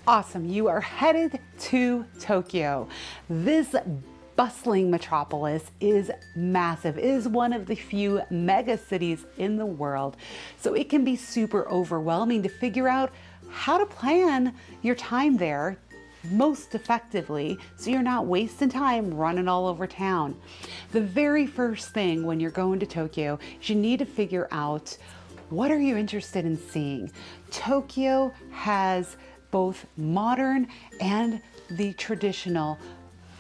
Awesome, you are headed to Tokyo. This bustling metropolis is massive. It is one of the few mega cities in the world. So it can be super overwhelming to figure out how to plan your time there most effectively so you're not wasting time running all over town. The very first thing when you're going to Tokyo is you need to figure out, what are you interested in seeing? Tokyo has both modern and the traditional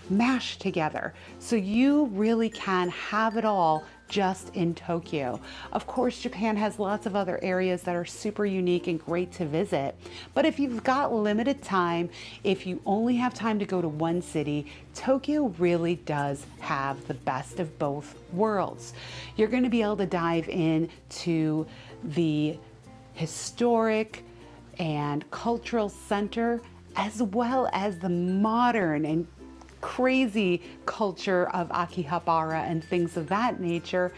mashed together. So you really can have it all just in Tokyo. Of course, Japan has lots of other areas that are super unique and great to visit. But if you've got limited time, if you only have time to go to one city, Tokyo really does have the best of both worlds. You're going to be able to dive into the historic and cultural center, as well as the modern and crazy culture of Akihabara and things of that nature.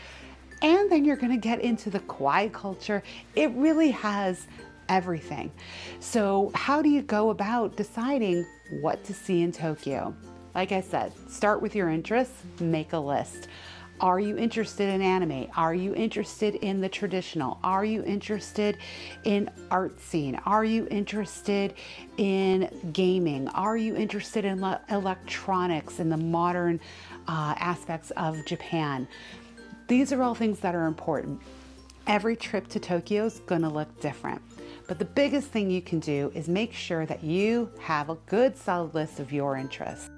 And then you're going to get into the quiet culture. It really has everything. So how do you go about deciding what to see in Tokyo? Like I said, start with your interests, make a list. Are you interested in anime? Are you interested in the traditional? Are you interested in art scene? Are you interested in gaming? Are you interested in electronics and the modern aspects of Japan? These are all things that are important. Every trip to Tokyo is gonna look different. But the biggest thing you can do is make sure that you have a good solid list of your interests.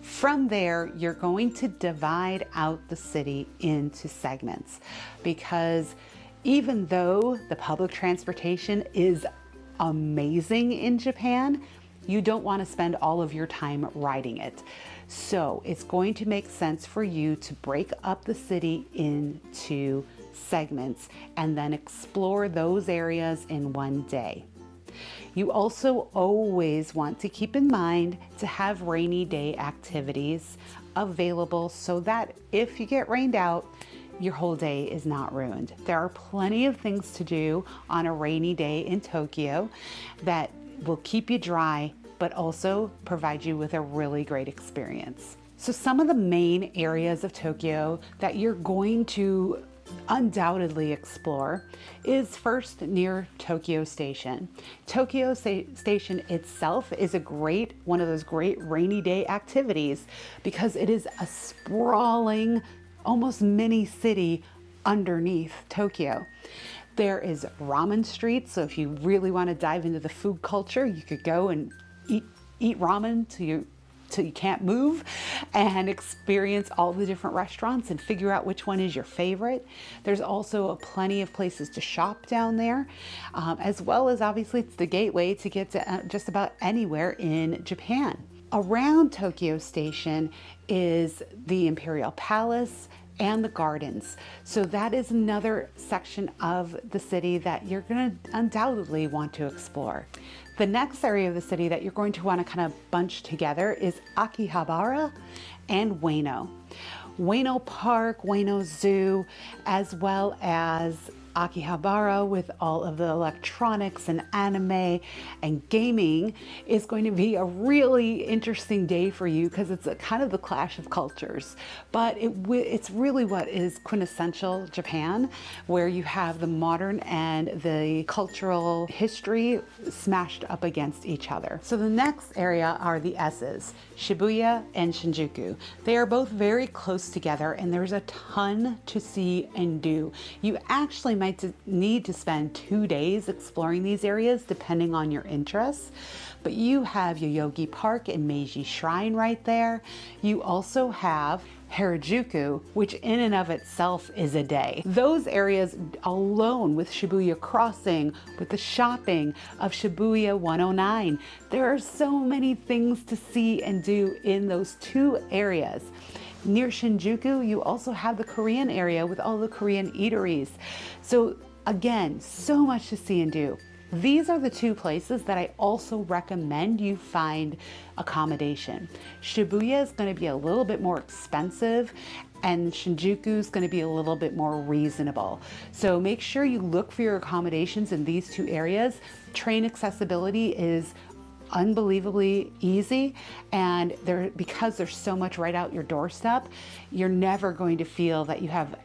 From there, you're going to divide out the city into segments, because even though the public transportation is amazing in Japan, you don't want to spend all of your time riding it. So it's going to make sense for you to break up the city into segments and then explore those areas in one day. You also always want to keep in mind to have rainy day activities available so that if you get rained out, your whole day is not ruined. There are plenty of things to do on a rainy day in Tokyo that will keep you dry, but also provide you with a really great experience. So some of the main areas of Tokyo that you're going to undoubtedly explore is first near Tokyo Station. Tokyo Station itself is one of those great rainy day activities because it is a sprawling, almost mini city underneath Tokyo. There is ramen streets, so if you really want to dive into the food culture, you could go and eat ramen till you can't move and experience all the different restaurants and figure out which one is your favorite. There's also plenty of places to shop down there, as well as obviously it's the gateway to get to just about anywhere in Japan. Around Tokyo Station is the Imperial Palace and the gardens. So that is another section of the city that you're going to undoubtedly want to explore. The next area of the city that you're going to want to kind of bunch together is Akihabara and Ueno. Ueno Park, Ueno Zoo, as well as Akihabara with all of the electronics and anime and gaming is going to be a really interesting day for you because it's a kind of the clash of cultures. But it's really what is quintessential Japan, where you have the modern and the cultural history smashed up against each other. So the next area are the S's, Shibuya and Shinjuku. They are both very close together and there's a ton to see and do. You actually might need to spend 2 days exploring these areas depending on your interests. But you have Yoyogi Park and Meiji Shrine right there. You also have Harajuku, which in and of itself is a day. Those areas alone, with Shibuya Crossing, with the shopping of Shibuya 109, there are so many things to see and do in those two areas. Near Shinjuku, you also have the Korean area with all the Korean eateries. So again, so much to see and do. These are the two places that I also recommend you find accommodation. Shibuya is going to be a little bit more expensive and Shinjuku is going to be a little bit more reasonable. So make sure you look for your accommodations in these two areas. Train accessibility is unbelievably easy, and because there's so much right out your doorstep, you're never going to feel that you have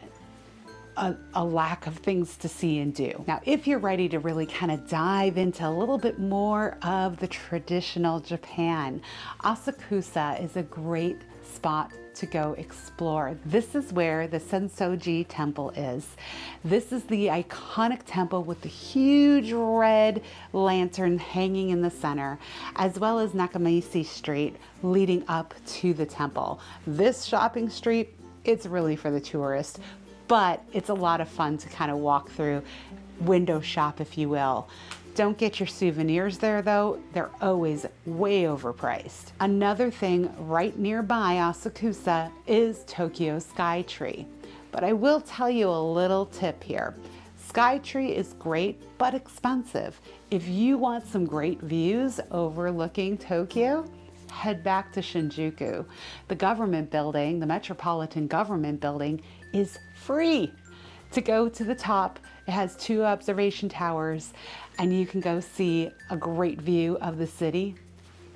a lack of things to see and do. Now, if you're ready to really kind of dive into a little bit more of the traditional Japan, Asakusa is a great spot to go explore. This is where the Sensoji Temple is. This is the iconic temple with the huge red lantern hanging in the center, as well as Nakamichi Street leading up to the temple. This shopping street, it's really for the tourists, but it's a lot of fun to kind of walk through, window shop, if you will. Don't get your souvenirs there though, they're always way overpriced. Another thing right nearby Asakusa is Tokyo Skytree. But I will tell you a little tip here. Skytree is great, but expensive. If you want some great views overlooking Tokyo, head back to Shinjuku. The government building, the Metropolitan Government Building, is free to go to the top. It has 2 observation towers, and you can go see a great view of the city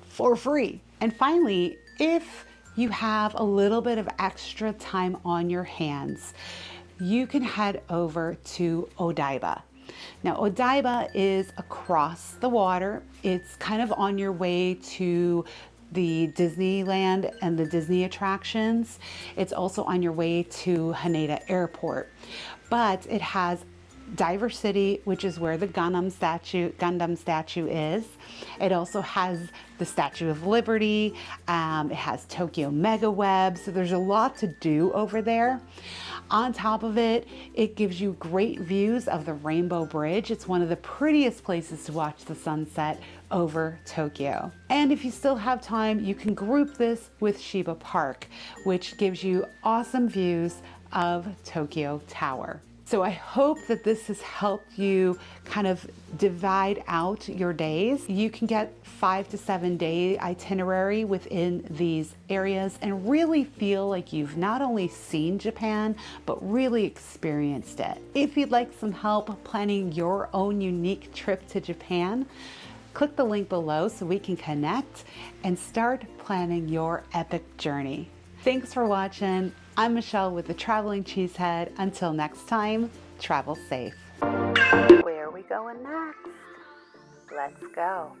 for free. And finally, if you have a little bit of extra time on your hands, you can head over to Odaiba. Now, Odaiba is across the water. It's kind of on your way to the Disneyland and the Disney attractions. It's also on your way to Haneda Airport, but it has Diver City, which is where the Gundam statue is. It also has the Statue of Liberty. It has Tokyo Mega Web. So there's a lot to do over there. On top of it, it gives you great views of the Rainbow Bridge. It's one of the prettiest places to watch the sunset over Tokyo. And if you still have time, you can group this with Shiba Park, which gives you awesome views of Tokyo Tower. So I hope that this has helped you kind of divide out your days. You can get 5 to 7 day itinerary within these areas and really feel like you've not only seen Japan, but really experienced it. If you'd like some help planning your own unique trip to Japan, click the link below so we can connect and start planning your epic journey. Thanks for watching. I'm Michelle with the Traveling Cheesehead. Until next time, travel safe. Where are we going next? Let's go.